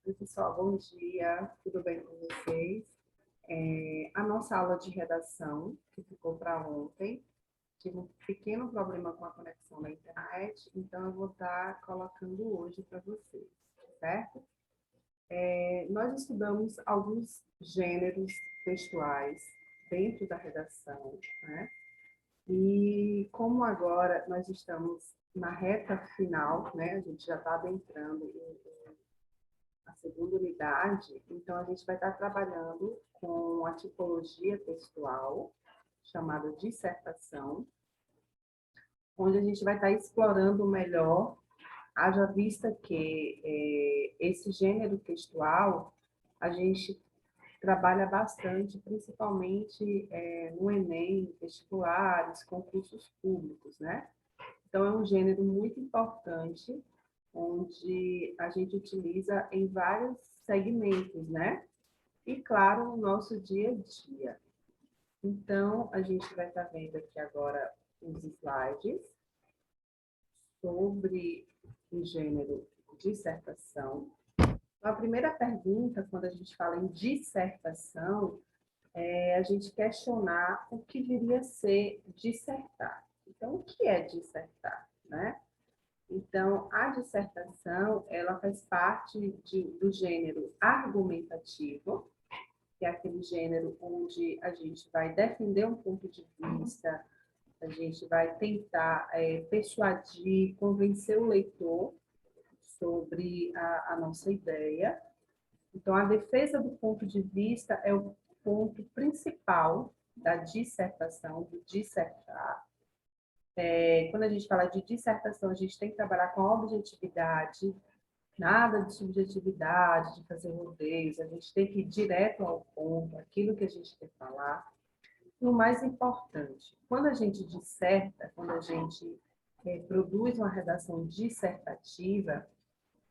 Oi, pessoal, bom dia, tudo bem com vocês? A nossa aula de redação, que ficou para ontem, tive um pequeno problema com a conexão na internet, então eu vou estar colocando hoje para vocês, certo? Nós estudamos alguns gêneros textuais dentro da redação, né? E como agora nós estamos na reta final, né? A gente já está adentrando a segunda unidade, então a gente vai estar trabalhando com a tipologia textual, chamada dissertação, onde a gente vai estar explorando melhor, haja vista que esse gênero textual a gente trabalha bastante, principalmente no Enem, vestibulares, concursos públicos, né? Então, é um gênero muito importante, onde a gente utiliza em vários segmentos, né? E, claro, no nosso dia a dia. Então, a gente vai estar vendo aqui agora os slides sobre o gênero dissertação. Então, a primeira pergunta, quando a gente fala em dissertação, é a gente questionar o que viria a ser dissertar. Então, o que é dissertar, né? Então, a dissertação, ela faz parte do gênero argumentativo, que é aquele gênero onde a gente vai defender um ponto de vista, a gente vai tentar persuadir, convencer o leitor sobre a nossa ideia. Então, a defesa do ponto de vista é o ponto principal da dissertação, do dissertar. Quando a gente fala de dissertação, a gente tem que trabalhar com a objetividade, nada de subjetividade, de fazer rodeios, a gente tem que ir direto ao ponto, aquilo que a gente quer falar. E o mais importante, quando a gente disserta, quando a gente produz uma redação dissertativa,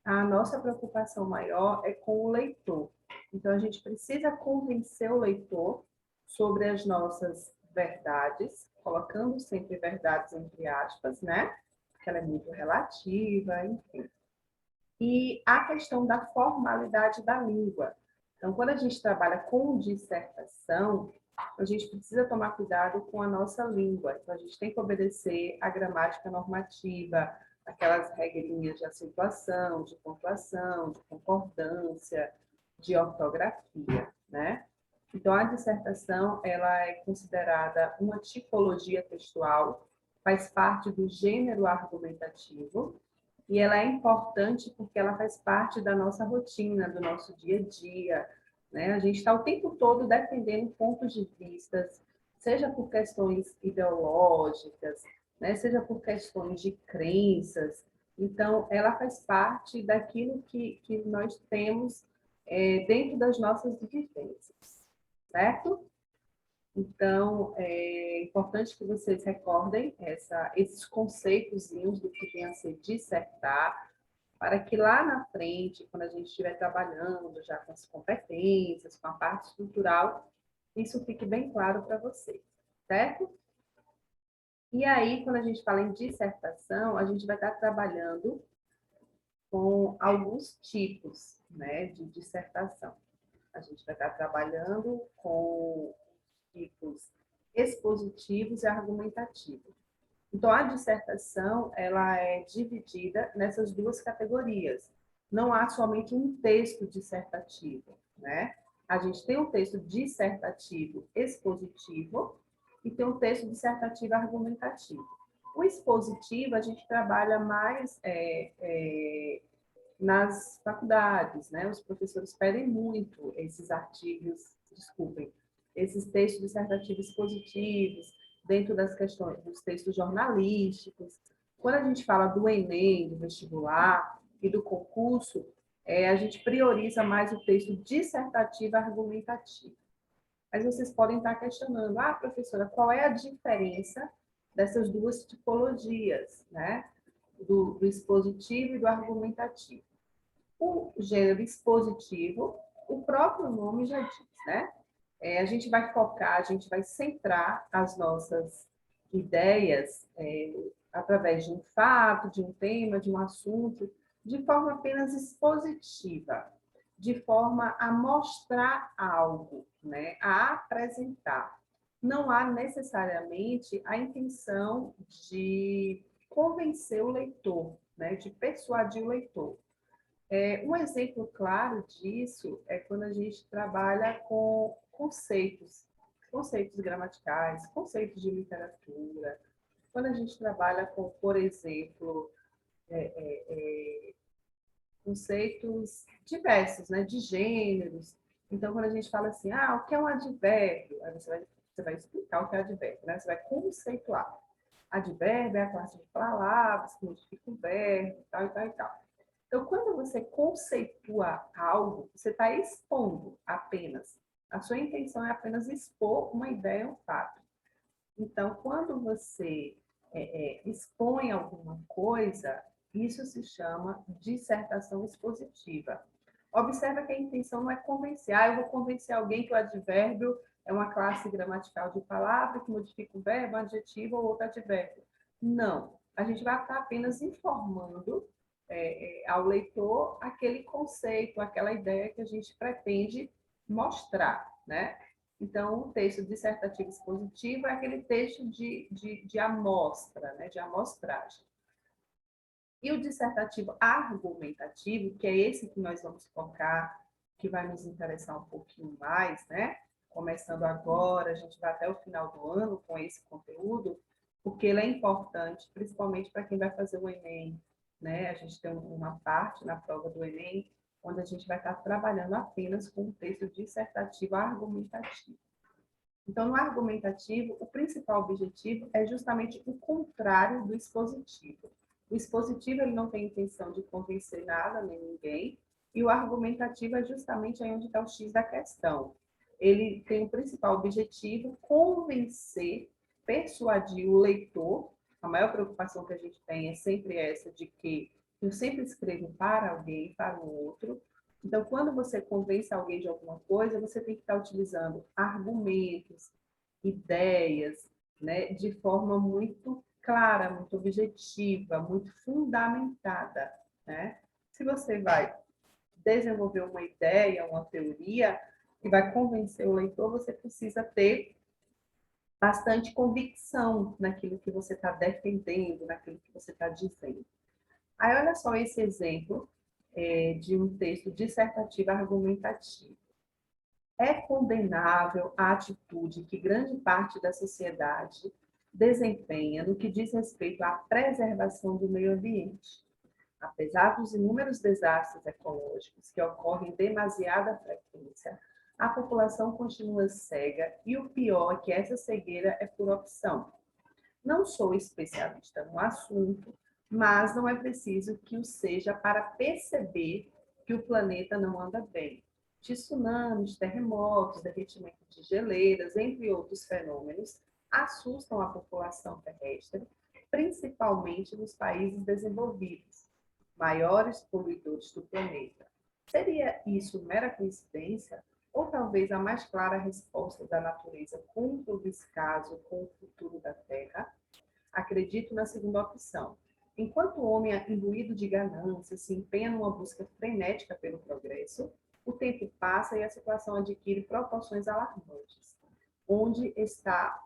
a nossa preocupação maior é com o leitor. Então, a gente precisa convencer o leitor sobre as nossas verdades, colocando sempre verdades entre aspas, né? Porque ela é muito relativa, enfim. E a questão da formalidade da língua. Então, quando a gente trabalha com dissertação, a gente precisa tomar cuidado com a nossa língua. Então, a gente tem que obedecer à gramática normativa, aquelas regrinhas de acentuação, de pontuação, de concordância, de ortografia, né? Então, a dissertação, ela é considerada uma tipologia textual, faz parte do gênero argumentativo, e ela é importante porque ela faz parte da nossa rotina, do nosso dia a dia, né? A gente está o tempo todo defendendo pontos de vista, seja por questões ideológicas, né? Seja por questões de crenças. Então, ela faz parte daquilo que nós temos dentro das nossas vivências, certo? Então, é importante que vocês recordem esses conceitozinhos do que vem a ser dissertar, para que lá na frente, quando a gente estiver trabalhando já com as competências, com a parte estrutural, isso fique bem claro para vocês, certo? E aí, quando a gente fala em dissertação, a gente vai estar trabalhando com alguns tipos, né, de dissertação. A gente vai estar trabalhando com tipos expositivos e argumentativos. Então, a dissertação, ela é dividida nessas duas categorias. Não há somente um texto dissertativo, né? A gente tem um texto dissertativo expositivo e tem um texto dissertativo argumentativo. O expositivo, a gente trabalha mais nas faculdades, né? Os professores pedem muito esses artigos, desculpem, esses textos dissertativos expositivos, dentro das questões dos textos jornalísticos. Quando a gente fala do Enem, do vestibular e do concurso, a gente prioriza mais o texto dissertativo argumentativo. Mas vocês podem estar questionando, professora, qual é a diferença dessas duas tipologias, né? Do expositivo e do argumentativo. O gênero expositivo, o próprio nome já diz, né? A gente vai focar, a gente vai centrar as nossas ideias através de um fato, de um tema, de um assunto, de forma apenas expositiva. de forma a mostrar algo, né? A apresentar. Não há necessariamente a intenção de convencer o leitor, né? De persuadir o leitor. Um exemplo claro disso é quando a gente trabalha com conceitos gramaticais, conceitos de literatura, quando a gente trabalha com, por exemplo, conceitos diversos, né, de gêneros. Então, quando a gente fala assim, o que é um advérbio? Aí você vai explicar o que é advérbio, né? Você vai conceituar. Advérbio é a classe de palavras que modifica o verbo, tal e tal e tal. Então, quando você conceitua algo, você está expondo apenas. A sua intenção é apenas expor uma ideia, um fato. Então, quando você expõe alguma coisa, isso se chama dissertação expositiva. Observa que a intenção não é convencer. Eu vou convencer alguém que o advérbio é uma classe gramatical de palavra que modifica o verbo, um adjetivo ou outro advérbio. Não. A gente vai estar apenas informando ao leitor aquele conceito, aquela ideia que a gente pretende mostrar, né? Então, o texto dissertativo expositivo é aquele texto de amostra, né? De amostragem. E o dissertativo argumentativo, que é esse que nós vamos focar, que vai nos interessar um pouquinho mais, né? Começando agora, a gente vai até o final do ano com esse conteúdo, porque ele é importante, principalmente para quem vai fazer o Enem, né? A gente tem uma parte na prova do Enem, onde a gente vai estar trabalhando apenas com o texto dissertativo argumentativo. Então, no argumentativo, o principal objetivo é justamente o contrário do expositivo. O expositivo ele não tem intenção de convencer nada nem ninguém, e o argumentativo é justamente aí onde está o X da questão. Ele tem o principal objetivo convencer, persuadir o leitor. A maior preocupação que a gente tem é sempre essa de que eu sempre escrevo para alguém, para o outro. Então, quando você convence alguém de alguma coisa, você tem que estar utilizando argumentos, ideias, né, de forma muito clara, muito objetiva, muito fundamentada, né? Se você vai desenvolver uma ideia, uma teoria, e vai convencer o leitor, você precisa ter bastante convicção naquilo que você está defendendo, naquilo que você está dizendo. Aí, olha só esse exemplo de um texto dissertativo argumentativo. É condenável a atitude que grande parte da sociedade desempenha no que diz respeito à preservação do meio ambiente. Apesar dos inúmeros desastres ecológicos que ocorrem em demasiada frequência, a população continua cega e o pior é que essa cegueira é por opção. Não sou especialista no assunto, mas não é preciso que o seja para perceber que o planeta não anda bem. Tsunamis, terremotos, derretimento de geleiras, entre outros fenômenos, assustam a população terrestre, principalmente nos países desenvolvidos, maiores poluidores do planeta. Seria isso mera coincidência? Ou talvez a mais clara resposta da natureza contra o descaso com o futuro da Terra? Acredito na segunda opção. Enquanto o homem, imbuído de ganância, se empenha numa busca frenética pelo progresso, o tempo passa e a situação adquire proporções alarmantes. Onde está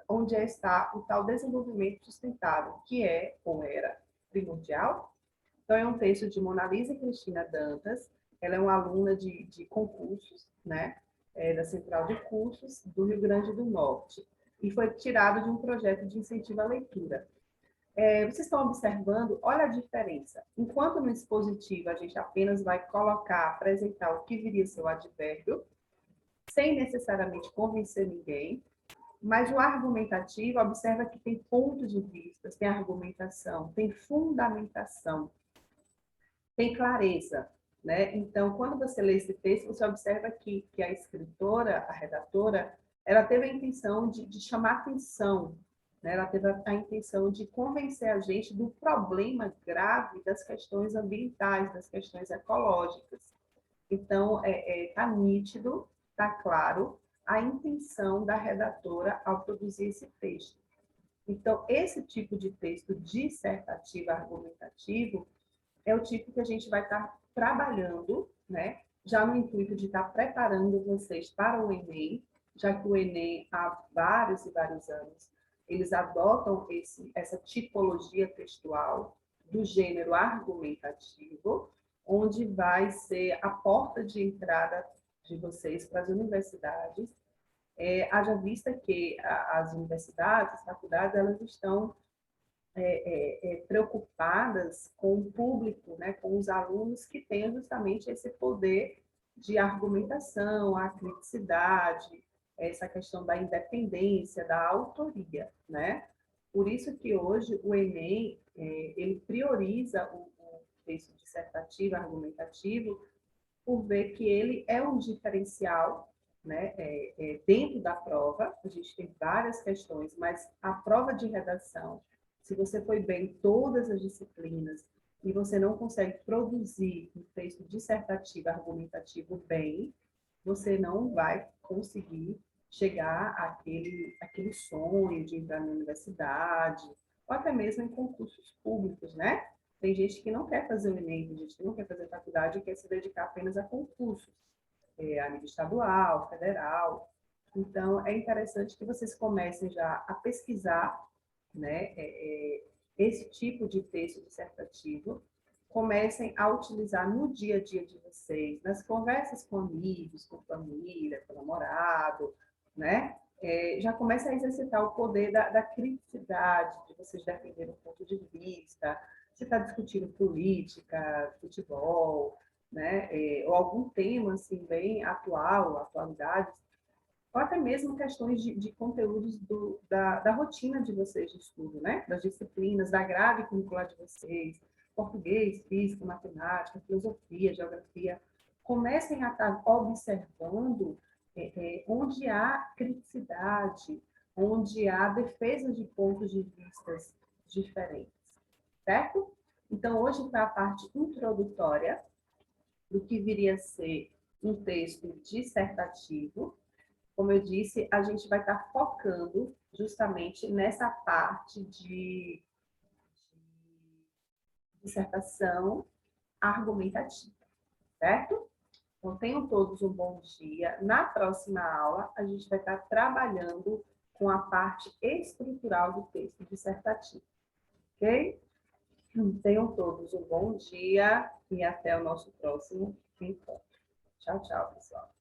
o tal desenvolvimento sustentável, que é, ou era, primordial? Então, é um texto de Mona Lisa Cristina Dantas. Ela é uma aluna de concursos, né, da Central de Cursos do Rio Grande do Norte. E foi tirado de um projeto de incentivo à leitura. Vocês estão observando, olha a diferença. Enquanto no expositivo a gente apenas vai colocar, apresentar o que viria a ser o advérbio, sem necessariamente convencer ninguém, mas o argumentativo, observa que tem pontos de vista, tem argumentação, tem fundamentação, tem clareza, né? Então, quando você lê esse texto, você observa que a escritora, a redatora, ela teve a intenção de chamar atenção, né? Ela teve a intenção de convencer a gente do problema grave das questões ambientais, das questões ecológicas. Então, está nítido, está claro a intenção da redatora ao produzir esse texto. Então, esse tipo de texto dissertativo, argumentativo, é o tipo que a gente vai estar trabalhando, né, já no intuito de estar preparando vocês para o Enem, já que o Enem, há vários e vários anos, eles adotam essa tipologia textual do gênero argumentativo, onde vai ser a porta de entrada de vocês para as universidades. Haja vista que as universidades, as faculdades, elas estão preocupadas com o público, né, com os alunos que tenham justamente esse poder de argumentação, a criticidade, essa questão da independência, da autoria, né? Por isso que hoje o Enem ele prioriza o texto dissertativo, argumentativo, por ver que ele é um diferencial, né? Dentro da prova. A gente tem várias questões, mas a prova de redação, se você foi bem em todas as disciplinas e você não consegue produzir um texto dissertativo, argumentativo bem, você não vai conseguir chegar àquele sonho de entrar na universidade, ou até mesmo em concursos públicos, né? Tem gente que não quer fazer o Enem, tem gente que não quer fazer faculdade e quer se dedicar apenas a concursos, a nível estadual, federal. Então, é interessante que vocês comecem já a pesquisar, né, esse tipo de texto dissertativo, comecem a utilizar no dia a dia de vocês, nas conversas com amigos, com família, com namorado, né? Já começa a exercitar o poder da criticidade, de vocês defenderem um ponto de vista, se está discutindo política, futebol, né? Ou algum tema assim, bem atual, atualidades, ou até mesmo questões de conteúdos da rotina de vocês de estudo, né? Das disciplinas, da grade curricular de vocês, português, física, matemática, filosofia, geografia. Comecem a estar observando onde há criticidade, onde há defesa de pontos de vistas diferentes, certo? Então, hoje foi a parte introdutória do que viria a ser um texto dissertativo. Como eu disse, a gente vai estar focando justamente nessa parte de dissertação argumentativa, certo? Então, tenham todos um bom dia. Na próxima aula, a gente vai estar trabalhando com a parte estrutural do texto dissertativo, ok? Tenham todos um bom dia e até o nosso próximo encontro. Tchau, tchau, pessoal.